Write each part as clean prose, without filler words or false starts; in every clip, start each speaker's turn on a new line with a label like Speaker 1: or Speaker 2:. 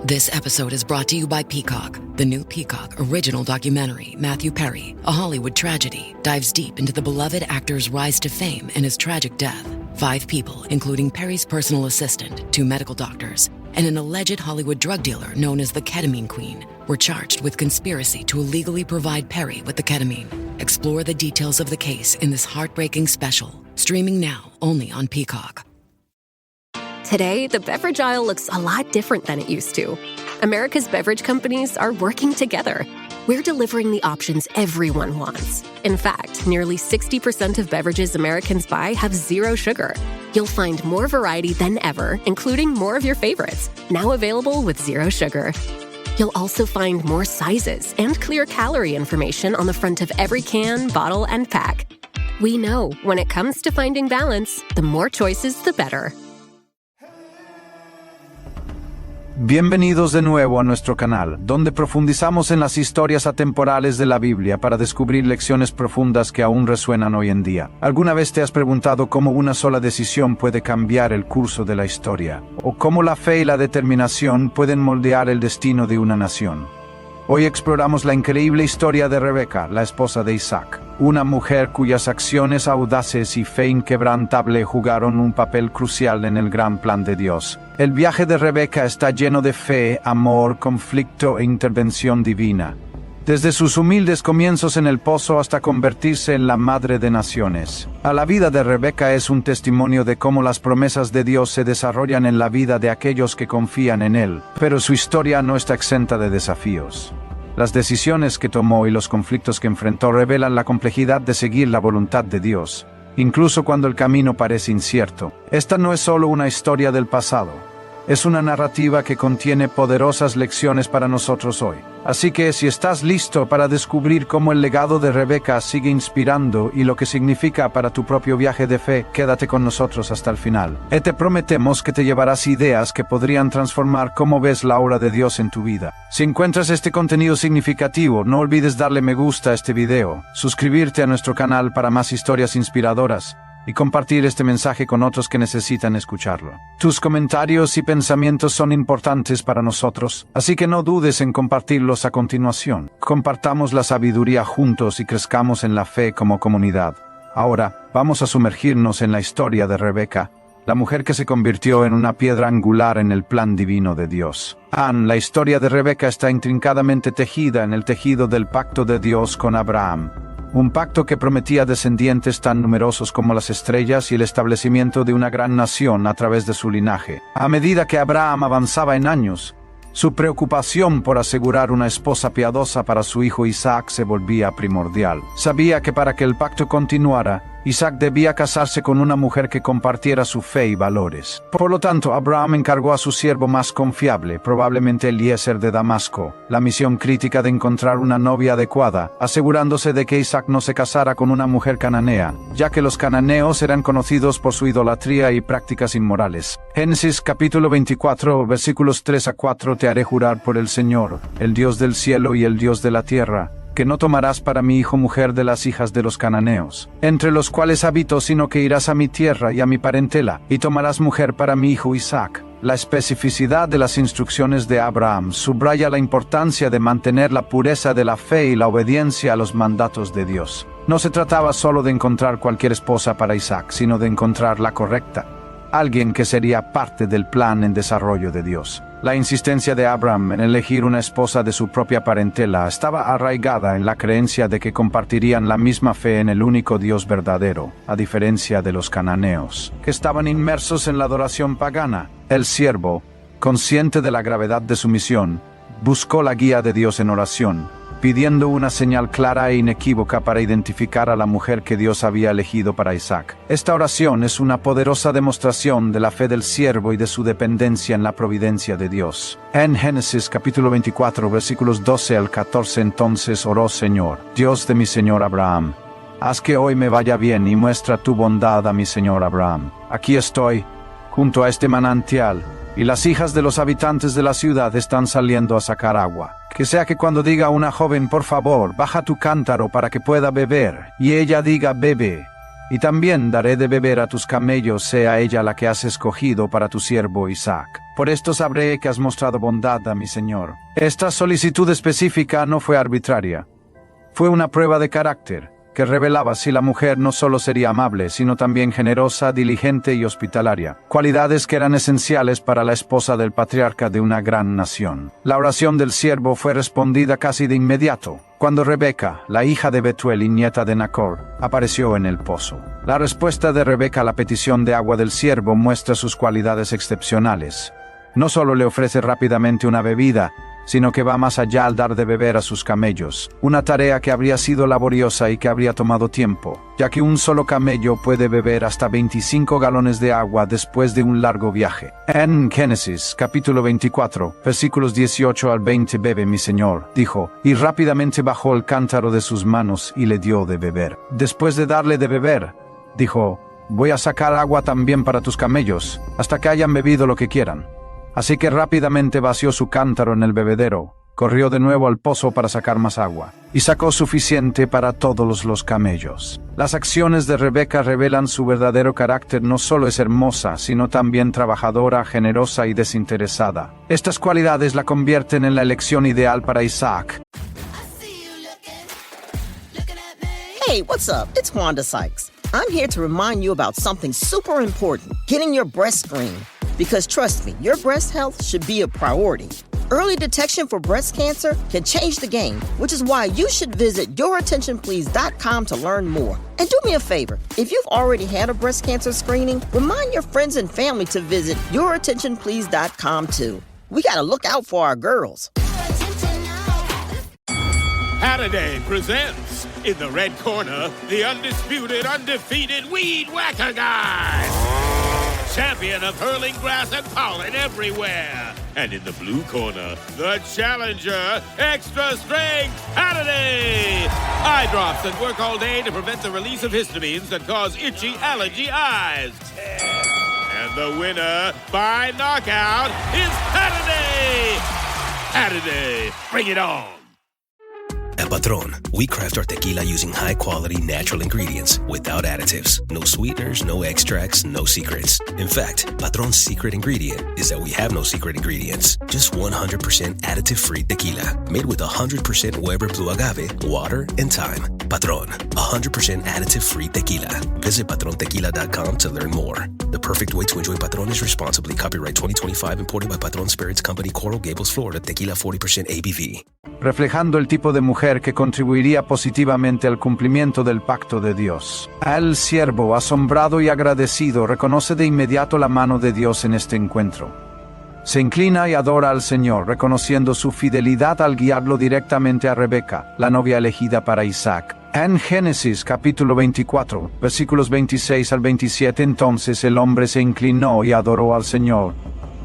Speaker 1: This episode is brought to you by Peacock. The new Peacock original documentary, Matthew Perry, A Hollywood Tragedy, dives deep into the beloved actor's rise to fame and his tragic death. 5 people, including Perry's personal assistant, 2 medical doctors, and an alleged Hollywood drug dealer known as the Ketamine Queen, were charged with conspiracy to illegally provide Perry with the ketamine. Explore the details of the case in this heartbreaking special, streaming now only on Peacock.
Speaker 2: Today, the beverage aisle looks a lot different than it used to. America's beverage companies are working together. We're delivering the options everyone wants. In fact, nearly 60% of beverages Americans buy have 0 sugar. You'll find more variety than ever, including more of your favorites, now available with 0 sugar. You'll also find more sizes and clear calorie information on the front of every can, bottle, and pack. We know when it comes to finding balance, the more choices, the better.
Speaker 3: Bienvenidos de nuevo a nuestro canal, donde profundizamos en las historias atemporales de la Biblia para descubrir lecciones profundas que aún resuenan hoy en día. ¿Alguna vez te has preguntado cómo una sola decisión puede cambiar el curso de la historia? ¿O cómo la fe y la determinación pueden moldear el destino de una nación? Hoy exploramos la increíble historia de Rebeca, la esposa de Isaac, una mujer cuyas acciones audaces y fe inquebrantable jugaron un papel crucial en el gran plan de Dios. El viaje de Rebeca está lleno de fe, amor, conflicto e intervención divina. Desde sus humildes comienzos en el pozo hasta convertirse en la madre de naciones. La vida de Rebeca es un testimonio de cómo las promesas de Dios se desarrollan en la vida de aquellos que confían en Él, pero su historia no está exenta de desafíos. Las decisiones que tomó y los conflictos que enfrentó revelan la complejidad de seguir la voluntad de Dios, incluso cuando el camino parece incierto. Esta no es solo una historia del pasado. Es una narrativa que contiene poderosas lecciones para nosotros hoy. Así que si estás listo para descubrir cómo el legado de Rebeca sigue inspirando y lo que significa para tu propio viaje de fe, quédate con nosotros hasta el final. Te prometemos que te llevarás ideas que podrían transformar cómo ves la obra de Dios en tu vida. Si encuentras este contenido significativo, no olvides darle me gusta a este video, suscribirte a nuestro canal para más historias inspiradoras, y compartir este mensaje con otros que necesitan escucharlo. Tus comentarios y pensamientos son importantes para nosotros, así que no dudes en compartirlos a continuación. Compartamos la sabiduría juntos y crezcamos en la fe como comunidad. Ahora, vamos a sumergirnos en la historia de Rebeca, la mujer que se convirtió en una piedra angular en el plan divino de Dios. La historia de Rebeca está intrincadamente tejida en el tejido del pacto de Dios con Abraham. Un pacto que prometía descendientes tan numerosos como las estrellas y el establecimiento de una gran nación a través de su linaje. A medida que Abraham avanzaba en años, su preocupación por asegurar una esposa piadosa para su hijo Isaac se volvía primordial. Sabía que para que el pacto continuara, Isaac debía casarse con una mujer que compartiera su fe y valores. Por lo tanto, Abraham encargó a su siervo más confiable, probablemente Eliezer de Damasco, la misión crítica de encontrar una novia adecuada, asegurándose de que Isaac no se casara con una mujer cananea, ya que los cananeos eran conocidos por su idolatría y prácticas inmorales. Génesis capítulo 24, versículos 3 a 4. Te haré jurar por el Señor, el Dios del cielo y el Dios de la tierra, que no tomarás para mi hijo mujer de las hijas de los cananeos, entre los cuales habito, sino que irás a mi tierra y a mi parentela, y tomarás mujer para mi hijo Isaac. La especificidad de las instrucciones de Abraham subraya la importancia de mantener la pureza de la fe y la obediencia a los mandatos de Dios. No se trataba solo de encontrar cualquier esposa para Isaac, sino de encontrar la correcta, alguien que sería parte del plan en desarrollo de Dios. La insistencia de Abraham en elegir una esposa de su propia parentela estaba arraigada en la creencia de que compartirían la misma fe en el único Dios verdadero, a diferencia de los cananeos, que estaban inmersos en la adoración pagana. El siervo, consciente de la gravedad de su misión, buscó la guía de Dios en oración, pidiendo una señal clara e inequívoca para identificar a la mujer que Dios había elegido para Isaac. Esta oración es una poderosa demostración de la fe del siervo y de su dependencia en la providencia de Dios. En Génesis capítulo 24, versículos 12 al 14, entonces oró: Señor, Dios de mi señor Abraham, haz que hoy me vaya bien y muestra tu bondad a mi señor Abraham. Aquí estoy, junto a este manantial, y las hijas de los habitantes de la ciudad están saliendo a sacar agua. Que sea que cuando diga a una joven, por favor, baja tu cántaro para que pueda beber, y ella diga, bebe. Y también daré de beber a tus camellos, sea ella la que has escogido para tu siervo Isaac. Por esto sabré que has mostrado bondad a mi señor. Esta solicitud específica no fue arbitraria. Fue una prueba de carácter, que revelaba si la mujer no solo sería amable, sino también generosa, diligente y hospitalaria, cualidades que eran esenciales para la esposa del patriarca de una gran nación. La oración del siervo fue respondida casi de inmediato, cuando Rebeca, la hija de Betuel y nieta de Nacor, apareció en el pozo. La respuesta de Rebeca a la petición de agua del siervo muestra sus cualidades excepcionales. No solo le ofrece rápidamente una bebida, sino que va más allá al dar de beber a sus camellos, una tarea que habría sido laboriosa y que habría tomado tiempo, ya que un solo camello puede beber hasta 25 galones de agua después de un largo viaje. En Génesis, capítulo 24, versículos 18 al 20, bebe mi señor, dijo, y rápidamente bajó el cántaro de sus manos y le dio de beber. Después de darle de beber, dijo, voy a sacar agua también para tus camellos, hasta que hayan bebido lo que quieran. Así que rápidamente vació su cántaro en el bebedero, corrió de nuevo al pozo para sacar más agua, y sacó suficiente para todos los camellos. Las acciones de Rebeca revelan su verdadero carácter. No solo es hermosa, sino también trabajadora, generosa y desinteresada. Estas cualidades la convierten en la elección ideal para Isaac.
Speaker 4: Hey, what's up? It's Wanda Sykes. I'm here to remind you about something super important, getting your breast screened. Because trust me, your breast health should be a priority. Early detection for breast cancer can change the game, which is why you should visit yourattentionplease.com to learn more. And do me a favor, if you've already had a breast cancer screening, remind your friends and family to visit yourattentionplease.com too. We gotta look out for our girls.
Speaker 5: Halliday presents, in the red corner, the undisputed, undefeated Weed Whacker Guy. Champion of hurling grass and pollen everywhere. And in the blue corner, the challenger, extra strength, Halliday. Eye drops that work all day to prevent the release of histamines that cause itchy allergy eyes. And the winner by knockout is Halliday. Halliday, bring it on.
Speaker 6: At Patron, we craft our tequila using high-quality natural ingredients without additives. No sweeteners, no extracts, no secrets. In fact, Patron's secret ingredient is that we have no secret ingredients. Just 100% additive-free tequila, made with 100% Weber Blue Agave, water, and thyme. Patron, 100% additive-free tequila. Visit patrontequila.com to learn more. The perfect way to enjoy Patron is responsibly. Copyright 2025, imported by Patron Spirits Company, Coral Gables, Florida. Tequila 40% ABV.
Speaker 3: Reflejando el tipo de mujer que contribuiría positivamente al cumplimiento del pacto de Dios. El siervo, asombrado y agradecido, reconoce de inmediato la mano de Dios en este encuentro. Se inclina y adora al Señor, reconociendo su fidelidad al guiarlo directamente a Rebeca, la novia elegida para Isaac. En Génesis capítulo 24, versículos 26 al 27, entonces el hombre se inclinó y adoró al Señor,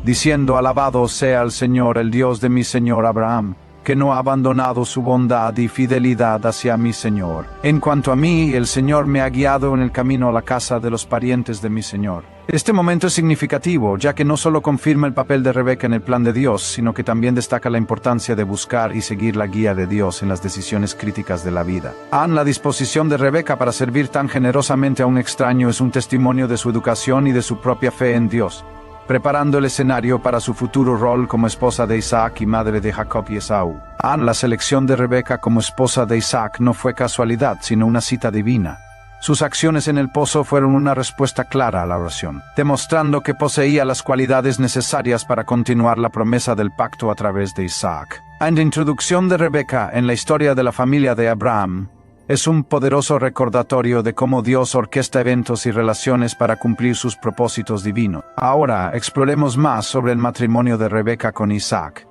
Speaker 3: diciendo, alabado sea el Señor, el Dios de mi señor Abraham, que no ha abandonado su bondad y fidelidad hacia mi Señor. En cuanto a mí, el Señor me ha guiado en el camino a la casa de los parientes de mi Señor. Este momento es significativo, ya que no solo confirma el papel de Rebeca en el plan de Dios, sino que también destaca la importancia de buscar y seguir la guía de Dios en las decisiones críticas de la vida. La disposición de Rebeca para servir tan generosamente a un extraño es un testimonio de su educación y de su propia fe en Dios, preparando el escenario para su futuro rol como esposa de Isaac y madre de Jacob y Esaú. La selección de Rebeca como esposa de Isaac no fue casualidad, sino una cita divina. Sus acciones en el pozo fueron una respuesta clara a la oración, demostrando que poseía las cualidades necesarias para continuar la promesa del pacto a través de Isaac. La introducción de Rebeca en la historia de la familia de Abraham es un poderoso recordatorio de cómo Dios orquesta eventos y relaciones para cumplir sus propósitos divinos. Ahora exploremos más sobre el matrimonio de Rebeca con Isaac.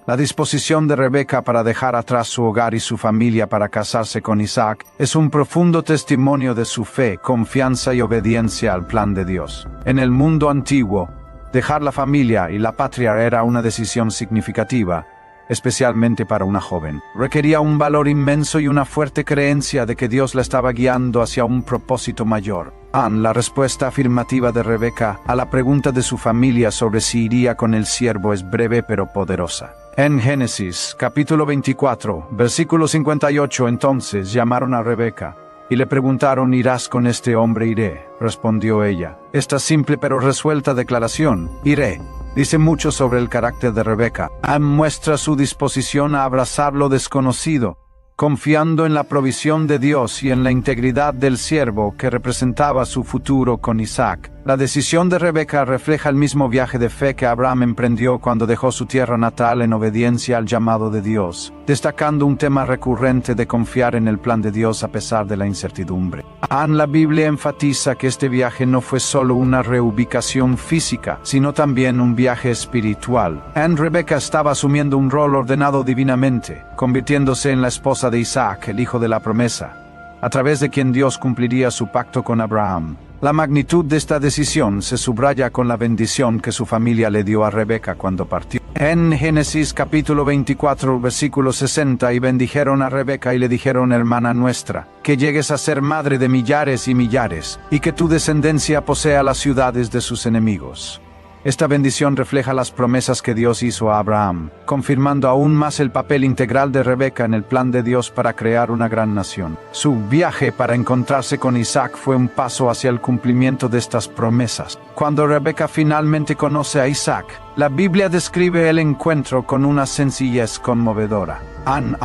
Speaker 3: La disposición de Rebeca para dejar atrás su hogar y su familia para casarse con Isaac es un profundo testimonio de su fe, confianza y obediencia al plan de Dios. En el mundo antiguo, dejar la familia y la patria era una decisión significativa, especialmente para una joven. Requería un valor inmenso y una fuerte creencia de que Dios la estaba guiando hacia un propósito mayor. La respuesta afirmativa de Rebeca a la pregunta de su familia sobre si iría con el siervo es breve pero poderosa. En Génesis, capítulo 24, versículo 58, entonces llamaron a Rebeca y le preguntaron, ¿irás con este hombre? Iré, respondió ella. Esta simple pero resuelta declaración, iré, Dice mucho sobre el carácter de Rebeca. Muestra su disposición a abrazar lo desconocido, confiando en la provisión de Dios y en la integridad del siervo que representaba su futuro con Isaac. La decisión de Rebeca refleja el mismo viaje de fe que Abraham emprendió cuando dejó su tierra natal en obediencia al llamado de Dios, destacando un tema recurrente de confiar en el plan de Dios a pesar de la incertidumbre. La Biblia enfatiza que este viaje no fue solo una reubicación física, sino también un viaje espiritual. Rebeca estaba asumiendo un rol ordenado divinamente, convirtiéndose en la esposa de Isaac, el hijo de la promesa, a través de quien Dios cumpliría su pacto con Abraham. La magnitud de esta decisión se subraya con la bendición que su familia le dio a Rebeca cuando partió. En Génesis capítulo 24, versículo 60, y bendijeron a Rebeca y le dijeron: hermana nuestra, que llegues a ser madre de millares y millares, y que tu descendencia posea las ciudades de sus enemigos. Esta bendición refleja las promesas que Dios hizo a Abraham, confirmando aún más el papel integral de Rebeca en el plan de Dios para crear una gran nación. Su viaje para encontrarse con Isaac fue un paso hacia el cumplimiento de estas promesas. Cuando Rebeca finalmente conoce a Isaac, la Biblia describe el encuentro con una sencillez conmovedora.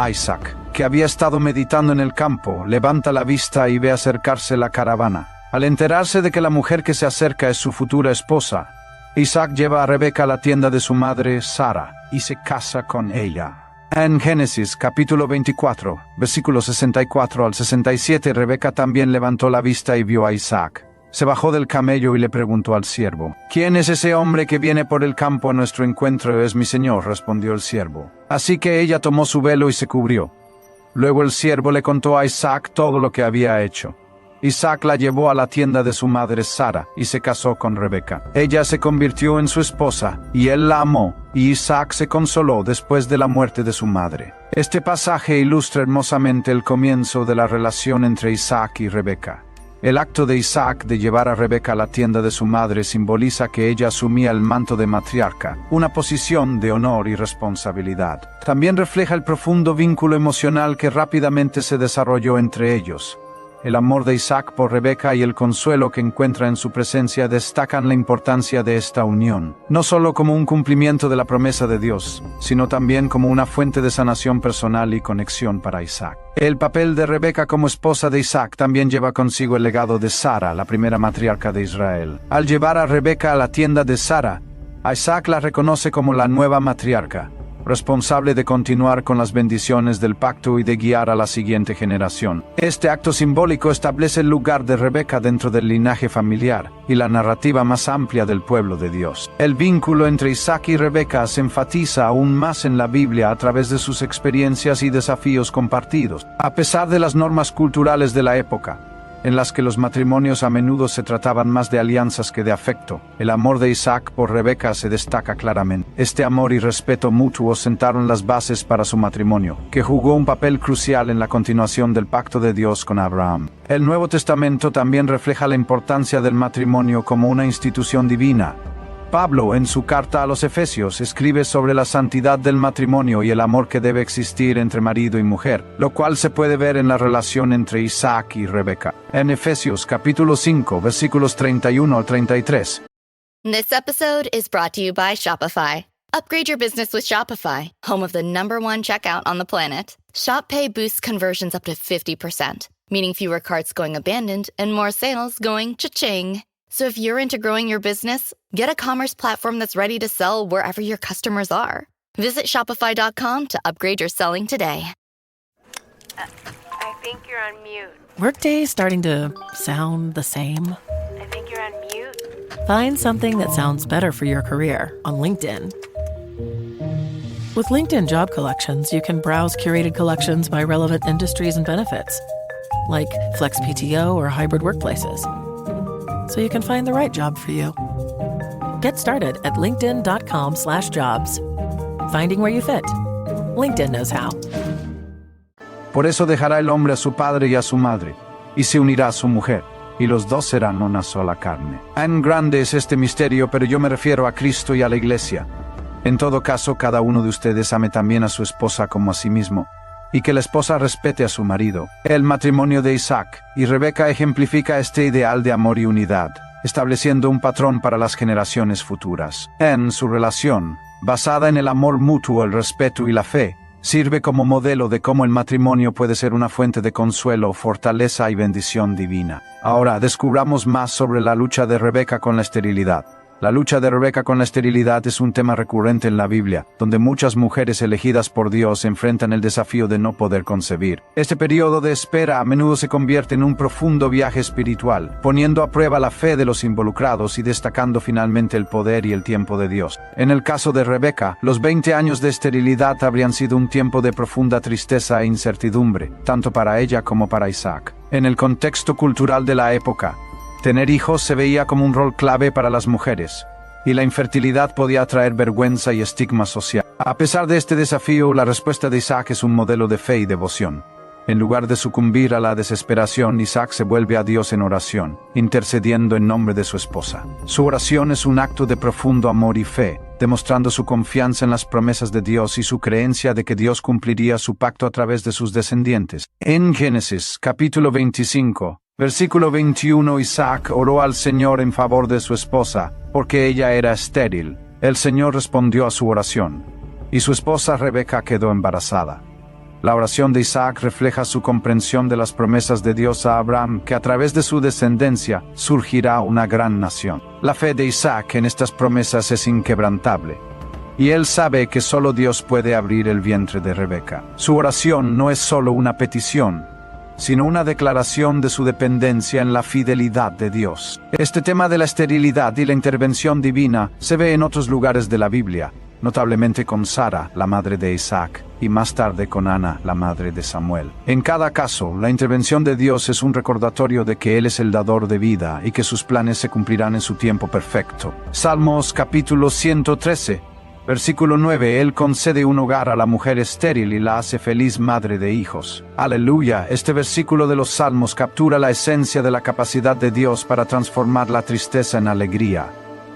Speaker 3: Isaac, que había estado meditando en el campo, levanta la vista y ve acercarse la caravana. Al enterarse de que la mujer que se acerca es su futura esposa, Isaac lleva a Rebeca a la tienda de su madre Sara y se casa con ella. En Génesis capítulo 24, versículos 64 al 67, Rebeca también levantó la vista y vio a Isaac. Se bajó del camello y le preguntó al siervo: ¿quién es ese hombre que viene por el campo a nuestro encuentro? Es mi señor, respondió el siervo. Así que ella tomó su velo y se cubrió. Luego el siervo le contó a Isaac todo lo que había hecho. Isaac la llevó a la tienda de su madre Sara y se casó con Rebeca. Ella se convirtió en su esposa y él la amó, y Isaac se consoló después de la muerte de su madre. Este pasaje ilustra hermosamente el comienzo de la relación entre Isaac y Rebeca. El acto de Isaac de llevar a Rebeca a la tienda de su madre simboliza que ella asumía el manto de matriarca, una posición de honor y responsabilidad. También refleja el profundo vínculo emocional que rápidamente se desarrolló entre ellos. El amor de Isaac por Rebeca y el consuelo que encuentra en su presencia destacan la importancia de esta unión, no solo como un cumplimiento de la promesa de Dios, sino también como una fuente de sanación personal y conexión para Isaac. El papel de Rebeca como esposa de Isaac también lleva consigo el legado de Sara, la primera matriarca de Israel. Al llevar a Rebeca a la tienda de Sara, Isaac la reconoce como la nueva matriarca, responsable de continuar con las bendiciones del pacto y de guiar a la siguiente generación. Este acto simbólico establece el lugar de Rebeca dentro del linaje familiar y la narrativa más amplia del pueblo de Dios. El vínculo entre Isaac y Rebeca se enfatiza aún más en la Biblia a través de sus experiencias y desafíos compartidos. A pesar de las normas culturales de la época, en las que los matrimonios a menudo se trataban más de alianzas que de afecto, el amor de Isaac por Rebeca se destaca claramente. Este amor y respeto mutuo sentaron las bases para su matrimonio, que jugó un papel crucial en la continuación del pacto de Dios con Abraham. El Nuevo Testamento también refleja la importancia del matrimonio como una institución divina. Pablo, en su carta a los Efesios, escribe sobre la santidad del matrimonio y el amor que debe existir entre marido y mujer, lo cual se puede ver en la relación entre Isaac y Rebeca. En Efesios capítulo 5, versículos 31 al 33.
Speaker 7: This episode is brought to you by Shopify. Upgrade your business with Shopify, home of the #1 checkout on the planet. Shop Pay boosts conversions up to 50%, meaning fewer carts going abandoned and more sales going cha-ching. So if you're into growing your business, get a commerce platform that's ready to sell wherever your customers are. Visit Shopify.com to upgrade your selling today.
Speaker 8: I think you're on mute.
Speaker 9: Workday starting to sound the same?
Speaker 8: I think you're on mute.
Speaker 9: Find something that sounds better for your career on LinkedIn. With LinkedIn Job Collections, you can browse curated collections by relevant industries and benefits, like Flex PTO or hybrid workplaces, so you can find the right job for you. Get started at linkedin.com/jobs. Finding where you fit. LinkedIn knows how.
Speaker 3: Por eso dejará el hombre a su padre y a su madre, y se unirá a su mujer, y los dos serán una sola carne. Grande es este misterio, pero yo me refiero a Cristo y a la Iglesia. En todo caso, cada uno de ustedes ame también a su esposa como a sí mismo, y que la esposa respete a su marido. El matrimonio de Isaac y Rebeca ejemplifica este ideal de amor y unidad. estableciendo un patrón para las generaciones futuras. En su relación, basada en el amor mutuo, el respeto y la fe, sirve como modelo de cómo el matrimonio puede ser una fuente de consuelo, fortaleza y bendición divina. Ahora, descubramos más sobre la lucha de Rebeca con la esterilidad. La lucha de Rebeca con la esterilidad es un tema recurrente en la Biblia, donde muchas mujeres elegidas por Dios enfrentan el desafío de no poder concebir. Este periodo de espera a menudo se convierte en un profundo viaje espiritual, poniendo a prueba la fe de los involucrados y destacando finalmente el poder y el tiempo de Dios. En el caso de Rebeca, los 20 años de esterilidad habrían sido un tiempo de profunda tristeza e incertidumbre, tanto para ella como para Isaac. En el contexto cultural de la época, tener hijos se veía como un rol clave para las mujeres, y la infertilidad podía traer vergüenza y estigma social. A pesar de este desafío, la respuesta de Isaac es un modelo de fe y devoción. En lugar de sucumbir a la desesperación, Isaac se vuelve a Dios en oración, intercediendo en nombre de su esposa. Su oración es un acto de profundo amor y fe, demostrando su confianza en las promesas de Dios y su creencia de que Dios cumpliría su pacto a través de sus descendientes. En Génesis, capítulo 25, versículo 21, Isaac oró al Señor en favor de su esposa, porque ella era estéril. El Señor respondió a su oración, y su esposa Rebeca quedó embarazada. La oración de Isaac refleja su comprensión de las promesas de Dios a Abraham, que a través de su descendencia surgirá una gran nación. La fe de Isaac en estas promesas es inquebrantable, y él sabe que solo Dios puede abrir el vientre de Rebeca. Su oración no es solo una petición, sino una declaración de su dependencia en la fidelidad de Dios. Este tema de la esterilidad y la intervención divina se ve en otros lugares de la Biblia, notablemente con Sara, la madre de Isaac, y más tarde con Ana, la madre de Samuel. En cada caso, la intervención de Dios es un recordatorio de que Él es el dador de vida y que sus planes se cumplirán en su tiempo perfecto. Salmos capítulo 113, versículo 9, Él concede un hogar a la mujer estéril y la hace feliz madre de hijos. Aleluya, este versículo de los Salmos captura la esencia de la capacidad de Dios para transformar la tristeza en alegría,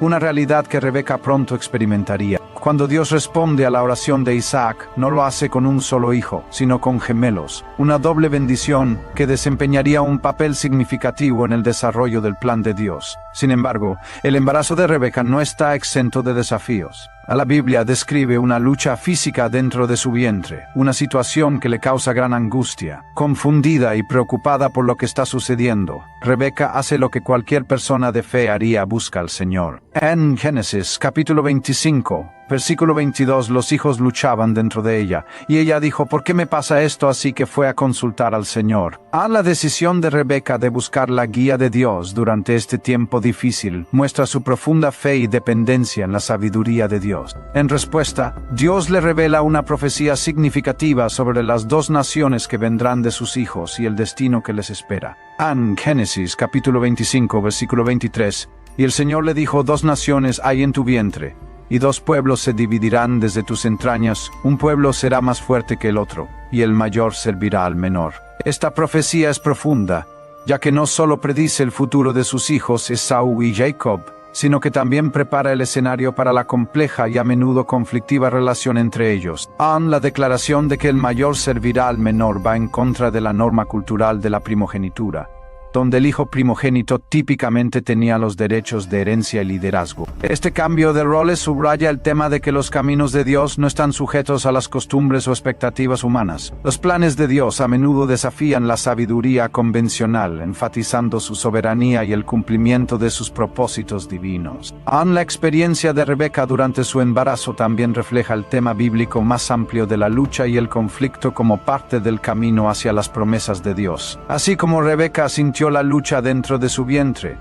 Speaker 3: una realidad que Rebeca pronto experimentaría. Cuando Dios responde a la oración de Isaac, no lo hace con un solo hijo, sino con gemelos, una doble bendición que desempeñaría un papel significativo en el desarrollo del plan de Dios. Sin embargo, el embarazo de Rebeca no está exento de desafíos. La Biblia describe una lucha física dentro de su vientre, una situación que le causa gran angustia. Confundida y preocupada por lo que está sucediendo, Rebeca hace lo que cualquier persona de fe haría: busca al Señor. En Génesis capítulo 25, versículo 22, los hijos luchaban dentro de ella, y ella dijo: ¿por qué me pasa esto? Así que fue a consultar al Señor. La decisión de Rebeca de buscar la guía de Dios durante este tiempo difícil muestra su profunda fe y dependencia en la sabiduría de Dios. En respuesta, Dios le revela una profecía significativa sobre las dos naciones que vendrán de sus hijos y el destino que les espera. En Génesis capítulo 25, versículo 23, y el Señor le dijo: 2 naciones hay en tu vientre, y 2 pueblos se dividirán desde tus entrañas, un pueblo será más fuerte que el otro, y el mayor servirá al menor. Esta profecía es profunda, ya que no solo predice el futuro de sus hijos Esaú y Jacob, sino que también prepara el escenario para la compleja y a menudo conflictiva relación entre ellos. La declaración de que el mayor servirá al menor va en contra de la norma cultural de la primogenitura, donde el hijo primogénito típicamente tenía los derechos de herencia y liderazgo. Este cambio de roles subraya el tema de que los caminos de Dios no están sujetos a las costumbres o expectativas humanas. Los planes de Dios a menudo desafían la sabiduría convencional, enfatizando su soberanía y el cumplimiento de sus propósitos divinos. La experiencia de Rebeca durante su embarazo también refleja el tema bíblico más amplio de la lucha y el conflicto como parte del camino hacia las promesas de Dios. Así como Rebeca sintió la lucha dentro de su vientre,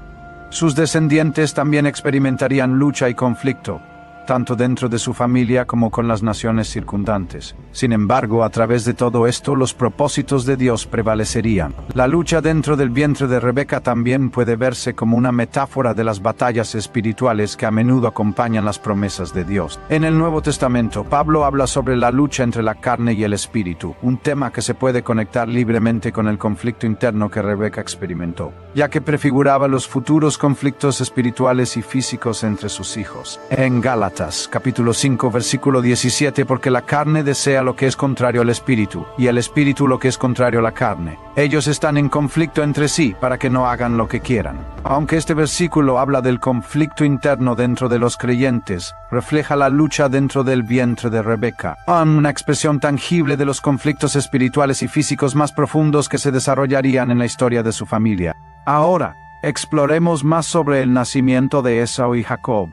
Speaker 3: sus descendientes también experimentarían lucha y conflicto, tanto dentro de su familia como con las naciones circundantes. Sin embargo, a través de todo esto, los propósitos de Dios prevalecerían. La lucha dentro del vientre de Rebeca también puede verse como una metáfora de las batallas espirituales que a menudo acompañan las promesas de Dios. En el Nuevo Testamento, Pablo habla sobre la lucha entre la carne y el espíritu, un tema que se puede conectar libremente con el conflicto interno que Rebeca experimentó, ya que prefiguraba los futuros conflictos espirituales y físicos entre sus hijos. En Gálatas Gálatas, capítulo 5, versículo 17, porque la carne desea lo que es contrario al espíritu, y el espíritu lo que es contrario a la carne. Ellos están en conflicto entre sí para que no hagan lo que quieran. Aunque este versículo habla del conflicto interno dentro de los creyentes, refleja la lucha dentro del vientre de Rebeca, una expresión tangible de los conflictos espirituales y físicos más profundos que se desarrollarían en la historia de su familia. Ahora, exploremos más sobre el nacimiento de Esaú y Jacob.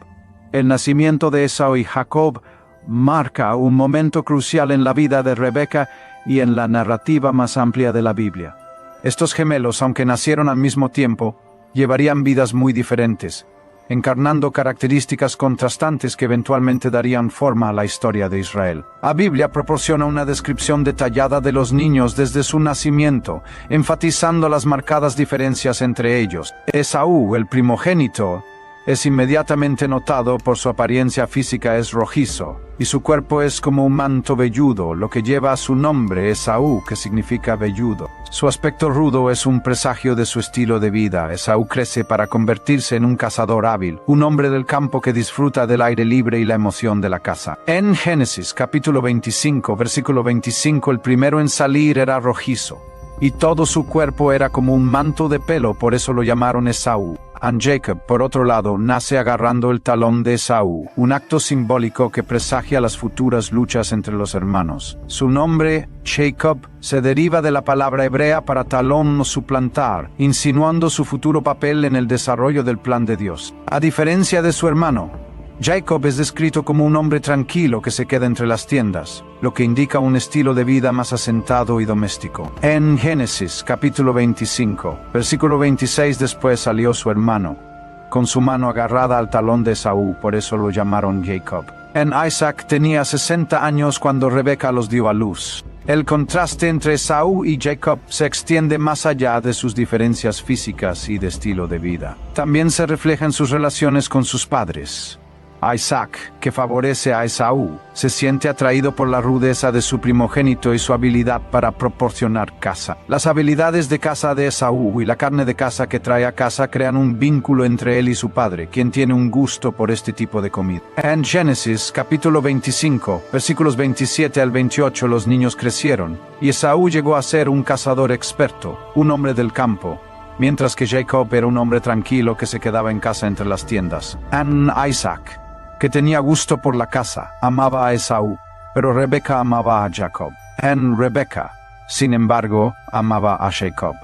Speaker 3: El nacimiento de Esaú y Jacob marca un momento crucial en la vida de Rebeca y en la narrativa más amplia de la Biblia. Estos gemelos, aunque nacieron al mismo tiempo, llevarían vidas muy diferentes, encarnando características contrastantes que eventualmente darían forma a la historia de Israel. La Biblia proporciona una descripción detallada de los niños desde su nacimiento, enfatizando las marcadas diferencias entre ellos. Esaú, el primogénito, es inmediatamente notado por su apariencia física, es rojizo, y su cuerpo es como un manto velludo, lo que lleva a su nombre Esaú, que significa velludo. Su aspecto rudo es un presagio de su estilo de vida. Esaú crece para convertirse en un cazador hábil, un hombre del campo que disfruta del aire libre y la emoción de la caza. En Génesis capítulo 25, versículo 25, el primero en salir era rojizo, y todo su cuerpo era como un manto de pelo, por eso lo llamaron Esaú. Jacob, por otro lado, nace agarrando el talón de Esaú, un acto simbólico que presagia las futuras luchas entre los hermanos. Su nombre, Jacob, se deriva de la palabra hebrea para talón o suplantar, insinuando su futuro papel en el desarrollo del plan de Dios. A diferencia de su hermano, Jacob es descrito como un hombre tranquilo que se queda entre las tiendas, lo que indica un estilo de vida más asentado y doméstico. En Génesis capítulo 25, versículo 26, después salió su hermano, con su mano agarrada al talón de Esaú, por eso lo llamaron Jacob. En Isaac tenía 60 años cuando Rebeca los dio a luz. El contraste entre Esaú y Jacob se extiende más allá de sus diferencias físicas y de estilo de vida. También se refleja en sus relaciones con sus padres. Isaac, que favorece a Esaú, se siente atraído por la rudeza de su primogénito y su habilidad para proporcionar caza. Las habilidades de caza de Esaú y la carne de caza que trae a casa crean un vínculo entre él y su padre, quien tiene un gusto por este tipo de comida. En Génesis capítulo 25, versículos 27 al 28, los niños crecieron, y Esaú llegó a ser un cazador experto, un hombre del campo, mientras que Jacob era un hombre tranquilo que se quedaba en casa entre las tiendas. Isaac, que tenía gusto por la caza, amaba a Esaú, pero Rebeca amaba a Jacob. Rebeca, sin embargo, amaba a Jacob.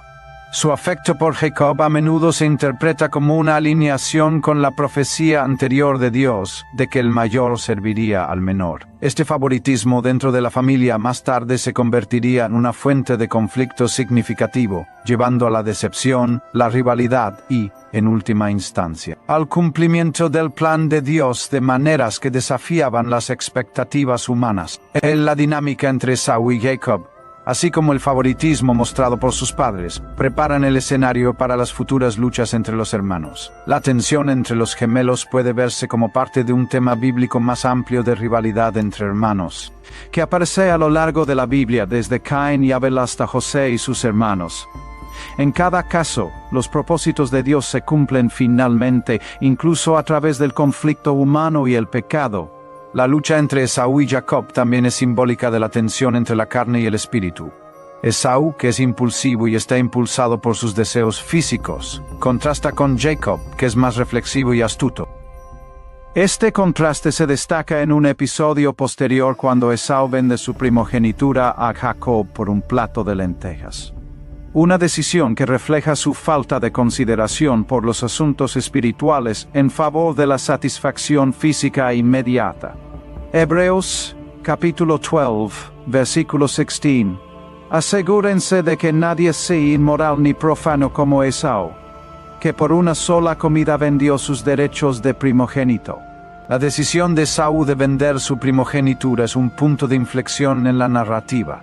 Speaker 3: Su afecto por Jacob a menudo se interpreta como una alineación con la profecía anterior de Dios de que el mayor serviría al menor. Este favoritismo dentro de la familia más tarde se convertiría en una fuente de conflicto significativo, llevando a la decepción, la rivalidad y, en última instancia, al cumplimiento del plan de Dios de maneras que desafiaban las expectativas humanas. La dinámica entre Esaú y Jacob, así como el favoritismo mostrado por sus padres, preparan el escenario para las futuras luchas entre los hermanos. La tensión entre los gemelos puede verse como parte de un tema bíblico más amplio de rivalidad entre hermanos, que aparece a lo largo de la Biblia desde Caín y Abel hasta José y sus hermanos. En cada caso, los propósitos de Dios se cumplen finalmente, incluso a través del conflicto humano y el pecado. La lucha entre Esaú y Jacob también es simbólica de la tensión entre la carne y el espíritu. Esaú, que es impulsivo y está impulsado por sus deseos físicos, contrasta con Jacob, que es más reflexivo y astuto. Este contraste se destaca en un episodio posterior cuando Esaú vende su primogenitura a Jacob por un plato de lentejas. Una decisión que refleja su falta de consideración por los asuntos espirituales en favor de la satisfacción física inmediata. Hebreos, capítulo 12, versículo 16. Asegúrense de que nadie sea inmoral ni profano como Esaú, que por una sola comida vendió sus derechos de primogénito. La decisión de Esaú de vender su primogenitura es un punto de inflexión en la narrativa.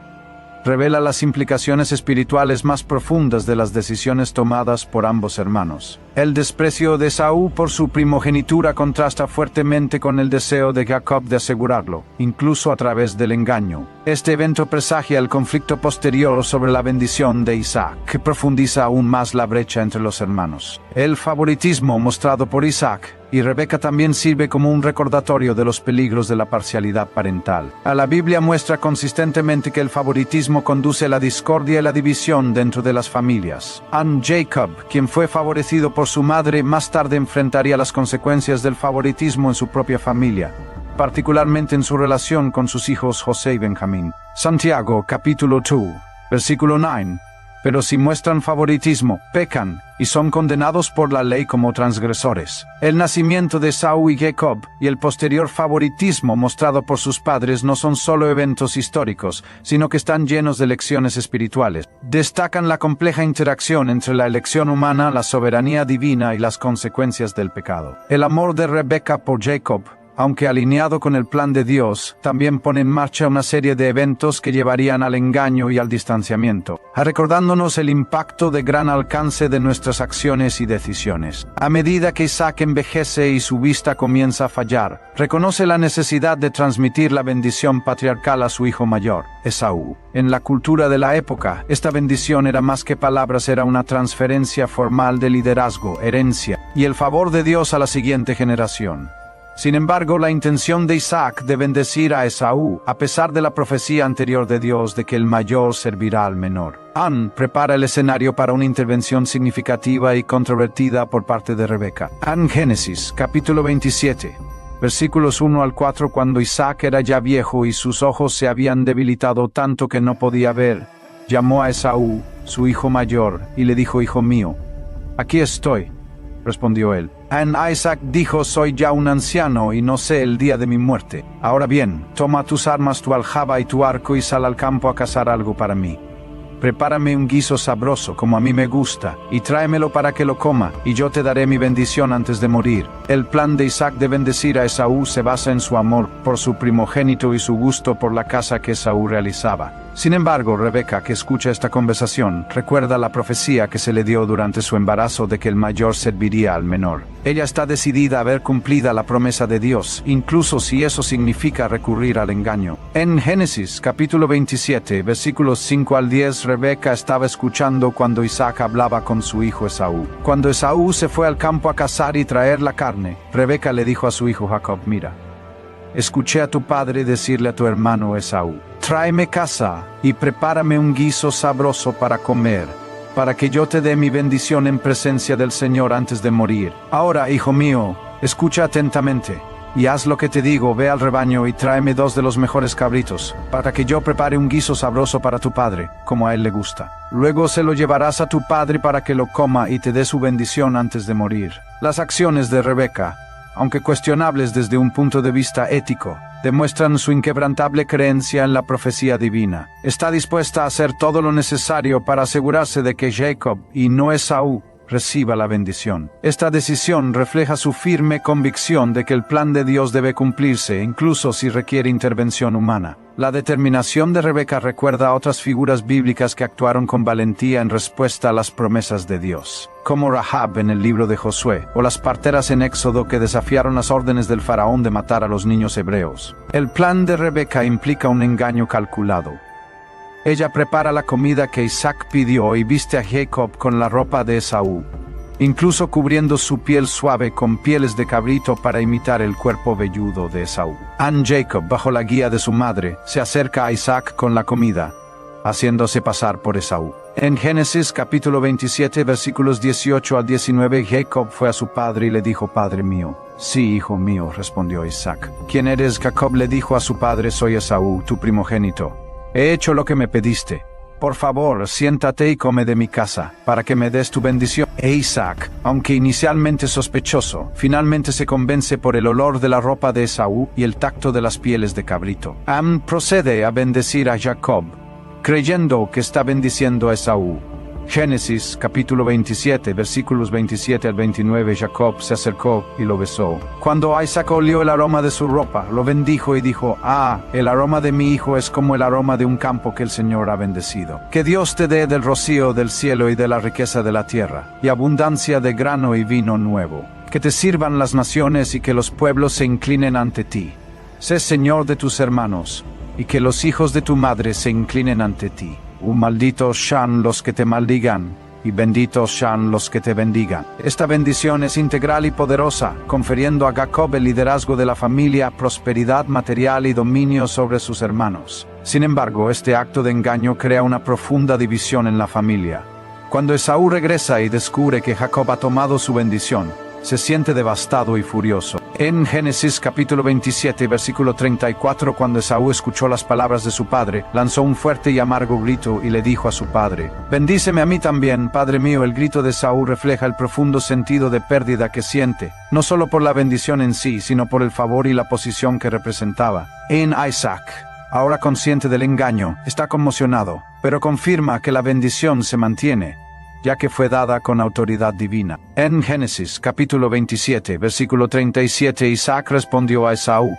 Speaker 3: Revela las implicaciones espirituales más profundas de las decisiones tomadas por ambos hermanos. El desprecio de Esaú por su primogenitura contrasta fuertemente con el deseo de Jacob de asegurarlo, incluso a través del engaño. Este evento presagia el conflicto posterior sobre la bendición de Isaac, que profundiza aún más la brecha entre los hermanos. El favoritismo mostrado por Isaac y Rebeca también sirve como un recordatorio de los peligros de la parcialidad parental. La Biblia muestra consistentemente que el favoritismo conduce a la discordia y la división dentro de las familias. Jacob, quien fue favorecido por su madre, más tarde enfrentaría las consecuencias del favoritismo en su propia familia, particularmente en su relación con sus hijos José y Benjamín. Santiago, capítulo 2, versículo 9. Pero si muestran favoritismo, pecan, y son condenados por la ley como transgresores. El nacimiento de Esaú y Jacob y el posterior favoritismo mostrado por sus padres no son solo eventos históricos, sino que están llenos de lecciones espirituales. Destacan la compleja interacción entre la elección humana, la soberanía divina y las consecuencias del pecado. El amor de Rebeca por Jacob, aunque alineado con el plan de Dios, también pone en marcha una serie de eventos que llevarían al engaño y al distanciamiento, recordándonos el impacto de gran alcance de nuestras acciones y decisiones. A medida que Isaac envejece y su vista comienza a fallar, reconoce la necesidad de transmitir la bendición patriarcal a su hijo mayor, Esaú. En la cultura de la época, esta bendición era más que palabras, era una transferencia formal de liderazgo, herencia y el favor de Dios a la siguiente generación. Sin embargo, la intención de Isaac de bendecir a Esaú, a pesar de la profecía anterior de Dios de que el mayor servirá al menor. Prepara el escenario para una intervención significativa y controvertida por parte de Rebeca. Génesis, capítulo 27, versículos 1 al 4. Cuando Isaac era ya viejo y sus ojos se habían debilitado tanto que no podía ver, llamó a Esaú, su hijo mayor, y le dijo: Hijo mío. Aquí estoy, respondió él. Isaac dijo: Soy ya un anciano y no sé el día de mi muerte. Ahora bien, toma tus armas, tu aljaba y tu arco y sal al campo a cazar algo para mí. Prepárame un guiso sabroso como a mí me gusta, y tráemelo para que lo coma, y yo te daré mi bendición antes de morir. El plan de Isaac de bendecir a Esaú se basa en su amor por su primogénito y su gusto por la caza que Esaú realizaba. Sin embargo, Rebeca, que escucha esta conversación, recuerda la profecía que se le dio durante su embarazo de que el mayor serviría al menor. Ella está decidida a ver cumplida la promesa de Dios, incluso si eso significa recurrir al engaño. En Génesis, capítulo 27, versículos 5 al 10, Rebeca estaba escuchando cuando Isaac hablaba con su hijo Esaú. Cuando Esaú se fue al campo a cazar y traer la carne, Rebeca le dijo a su hijo Jacob: Mira, escuché a tu padre decirle a tu hermano Esaú: tráeme caza y prepárame un guiso sabroso para comer, para que yo te dé mi bendición en presencia del Señor antes de morir. Ahora, hijo mío, escucha atentamente, y haz lo que te digo. Ve al rebaño y tráeme 2 de los mejores cabritos, para que yo prepare un guiso sabroso para tu padre, como a él le gusta. Luego se lo llevarás a tu padre para que lo coma y te dé su bendición antes de morir. Las acciones de Rebeca, aunque cuestionables desde un punto de vista ético, demuestran su inquebrantable creencia en la profecía divina. Está dispuesta a hacer todo lo necesario para asegurarse de que Jacob, y no Esaú, reciba la bendición. Esta decisión refleja su firme convicción de que el plan de Dios debe cumplirse, incluso si requiere intervención humana. La determinación de Rebeca recuerda a otras figuras bíblicas que actuaron con valentía en respuesta a las promesas de Dios, como Rahab en el libro de Josué, o las parteras en Éxodo que desafiaron las órdenes del faraón de matar a los niños hebreos. El plan de Rebeca implica un engaño calculado. Ella prepara la comida que Isaac pidió y viste a Jacob con la ropa de Esaú, incluso cubriendo su piel suave con pieles de cabrito para imitar el cuerpo velludo de Esaú. Jacob, bajo la guía de su madre, se acerca a Isaac con la comida, haciéndose pasar por Esaú. En Génesis capítulo 27, versículos 18 al 19, Jacob fue a su padre y le dijo: Padre mío. Sí, hijo mío, respondió Isaac. ¿Quién eres? Jacob le dijo a su padre: Soy Esaú, tu primogénito. He hecho lo que me pediste. Por favor, siéntate y come de mi casa, para que me des tu bendición. Isaac, aunque inicialmente sospechoso, finalmente se convence por el olor de la ropa de Esaú y el tacto de las pieles de cabrito. Procede a bendecir a Jacob, creyendo que está bendiciendo a Esaú. Génesis capítulo 27, versículos 27 al 29. Jacob se acercó y lo besó. Cuando Isaac olió el aroma de su ropa, lo bendijo y dijo: el aroma de mi hijo es como el aroma de un campo que el Señor ha bendecido. Que Dios te dé del rocío del cielo y de la riqueza de la tierra, y abundancia de grano y vino nuevo. Que te sirvan las naciones y que los pueblos se inclinen ante ti. Sé Señor de tus hermanos, y que los hijos de tu madre se inclinen ante ti. Malditos sean los que te maldigan, y benditos sean los que te bendigan. Esta bendición es integral y poderosa, confiriendo a Jacob el liderazgo de la familia, prosperidad material y dominio sobre sus hermanos. Sin embargo, este acto de engaño crea una profunda división en la familia. Cuando Esaú regresa y descubre que Jacob ha tomado su bendición, se siente devastado y furioso. En Génesis capítulo 27, versículo 34, cuando Esaú escuchó las palabras de su padre, lanzó un fuerte y amargo grito y le dijo a su padre: «Bendíceme a mí también, padre mío». El grito de Esaú refleja el profundo sentido de pérdida que siente, no solo por la bendición en sí, sino por el favor y la posición que representaba. Isaac, ahora consciente del engaño, está conmocionado, pero confirma que la bendición se mantiene, ya que fue dada con autoridad divina. En Génesis capítulo 27, versículo 37, Isaac respondió a Esaú: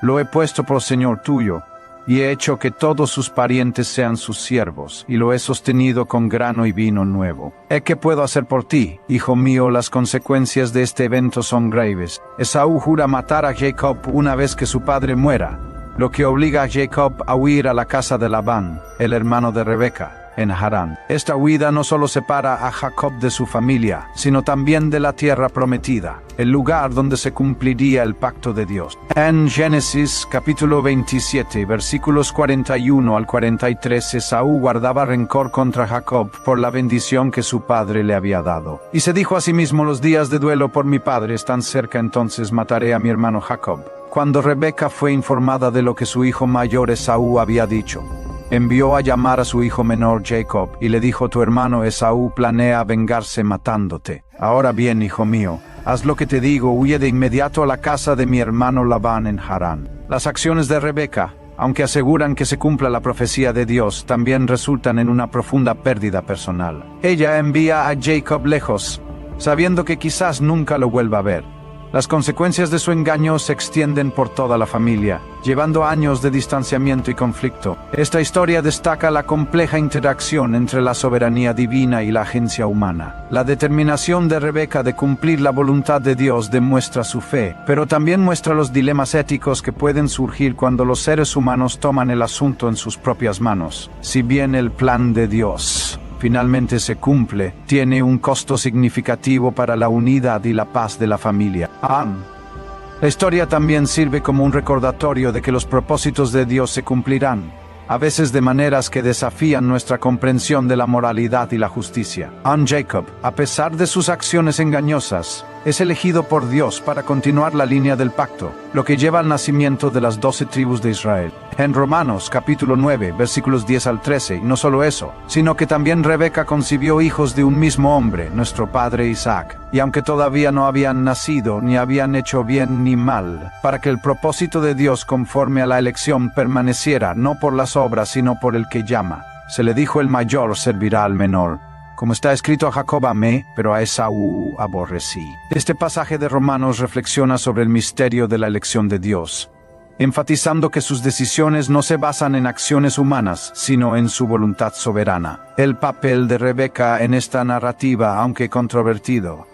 Speaker 3: «Lo he puesto por Señor tuyo, y he hecho que todos sus parientes sean sus siervos, y lo he sostenido con grano y vino nuevo. ¿Qué puedo hacer por ti, hijo mío? Las consecuencias de este evento son graves». Esaú jura matar a Jacob una vez que su padre muera, lo que obliga a Jacob a huir a la casa de Labán, el hermano de Rebeca, en Harán. Esta huida no solo separa a Jacob de su familia, sino también de la tierra prometida, el lugar donde se cumpliría el pacto de Dios. En Génesis capítulo 27, versículos 41 al 43, Esaú guardaba rencor contra Jacob por la bendición que su padre le había dado. Y se dijo a sí mismo: «Los días de duelo por mi padre están cerca, entonces mataré a mi hermano Jacob». Cuando Rebeca fue informada de lo que su hijo mayor Esaú había dicho, envió a llamar a su hijo menor Jacob y le dijo: «Tu hermano Esaú planea vengarse matándote. Ahora bien, hijo mío, haz lo que te digo, huye de inmediato a la casa de mi hermano Labán en Harán». Las acciones de Rebeca, aunque aseguran que se cumpla la profecía de Dios, también resultan en una profunda pérdida personal. Ella envía a Jacob lejos, sabiendo que quizás nunca lo vuelva a ver. Las consecuencias de su engaño se extienden por toda la familia, llevando años de distanciamiento y conflicto. Esta historia destaca la compleja interacción entre la soberanía divina y la agencia humana. La determinación de Rebeca de cumplir la voluntad de Dios demuestra su fe, pero también muestra los dilemas éticos que pueden surgir cuando los seres humanos toman el asunto en sus propias manos. Si bien el plan de Dios finalmente se cumple, tiene un costo significativo para la unidad y la paz de la familia. La historia también sirve como un recordatorio de que los propósitos de Dios se cumplirán, a veces de maneras que desafían nuestra comprensión de la moralidad y la justicia. Jacob, a pesar de sus acciones engañosas, es elegido por Dios para continuar la línea del pacto, lo que lleva al nacimiento de las 12 tribus de Israel. En Romanos capítulo 9, versículos 10 al 13, y no solo eso, sino que también Rebeca concibió hijos de un mismo hombre, nuestro padre Isaac, y aunque todavía no habían nacido ni habían hecho bien ni mal, para que el propósito de Dios conforme a la elección permaneciera no por las obras sino por el que llama, se le dijo: «El mayor servirá al menor». Como está escrito: «A Jacob amé, pero a Esaú aborrecí». Este pasaje de Romanos reflexiona sobre el misterio de la elección de Dios, enfatizando que sus decisiones no se basan en acciones humanas, sino en su voluntad soberana. El papel de Rebeca en esta narrativa, aunque controvertido,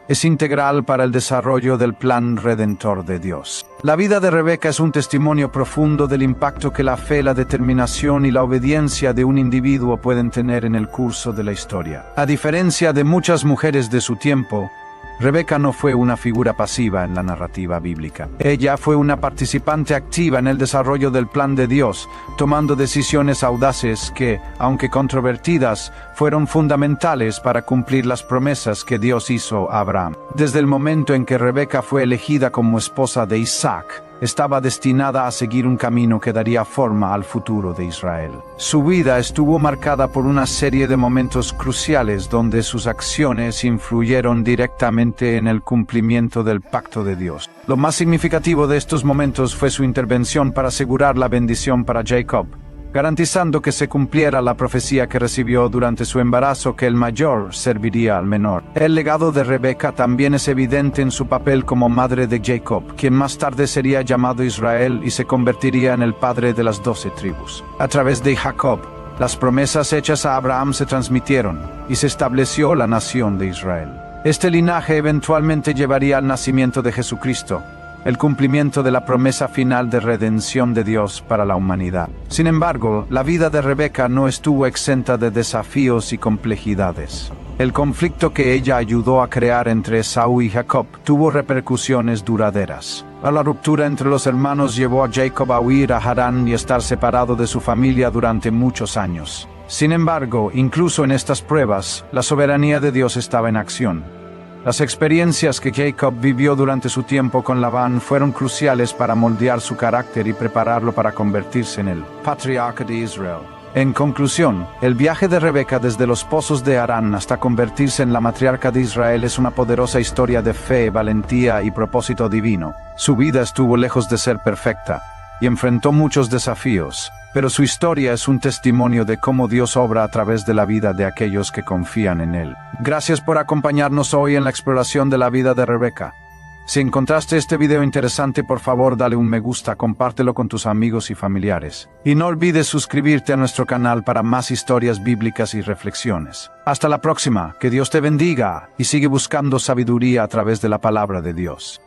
Speaker 3: es integral para el desarrollo del plan redentor de Dios. La vida de Rebeca es un testimonio profundo del impacto que la fe, la determinación y la obediencia de un individuo pueden tener en el curso de la historia. A diferencia de muchas mujeres de su tiempo, Rebeca no fue una figura pasiva en la narrativa bíblica. Ella fue una participante activa en el desarrollo del plan de Dios, tomando decisiones audaces que, aunque controvertidas, fueron fundamentales para cumplir las promesas que Dios hizo a Abraham. Desde el momento en que Rebeca fue elegida como esposa de Isaac, estaba destinada a seguir un camino que daría forma al futuro de Israel. Su vida estuvo marcada por una serie de momentos cruciales donde sus acciones influyeron directamente en el cumplimiento del pacto de Dios. Lo más significativo de estos momentos fue su intervención para asegurar la bendición para Jacob, garantizando que se cumpliera la profecía que recibió durante su embarazo que el mayor serviría al menor. El legado de Rebeca también es evidente en su papel como madre de Jacob, quien más tarde sería llamado Israel y se convertiría en el padre de las 12 tribus. A través de Jacob, las promesas hechas a Abraham se transmitieron y se estableció la nación de Israel. Este linaje eventualmente llevaría al nacimiento de Jesucristo, el cumplimiento de la promesa final de redención de Dios para la humanidad. Sin embargo, la vida de Rebeca no estuvo exenta de desafíos y complejidades. El conflicto que ella ayudó a crear entre Esaú y Jacob tuvo repercusiones duraderas. La ruptura entre los hermanos llevó a Jacob a huir a Harán y estar separado de su familia durante muchos años. Sin embargo, incluso en estas pruebas, la soberanía de Dios estaba en acción. Las experiencias que Jacob vivió durante su tiempo con Labán fueron cruciales para moldear su carácter y prepararlo para convertirse en el patriarca de Israel. En conclusión, el viaje de Rebeca desde los pozos de Harán hasta convertirse en la matriarca de Israel es una poderosa historia de fe, valentía y propósito divino. Su vida estuvo lejos de ser perfecta y enfrentó muchos desafíos, pero su historia es un testimonio de cómo Dios obra a través de la vida de aquellos que confían en Él. Gracias por acompañarnos hoy en la exploración de la vida de Rebeca. Si encontraste este video interesante, por favor dale un me gusta, compártelo con tus amigos y familiares. Y no olvides suscribirte a nuestro canal para más historias bíblicas y reflexiones. Hasta la próxima, que Dios te bendiga y sigue buscando sabiduría a través de la palabra de Dios.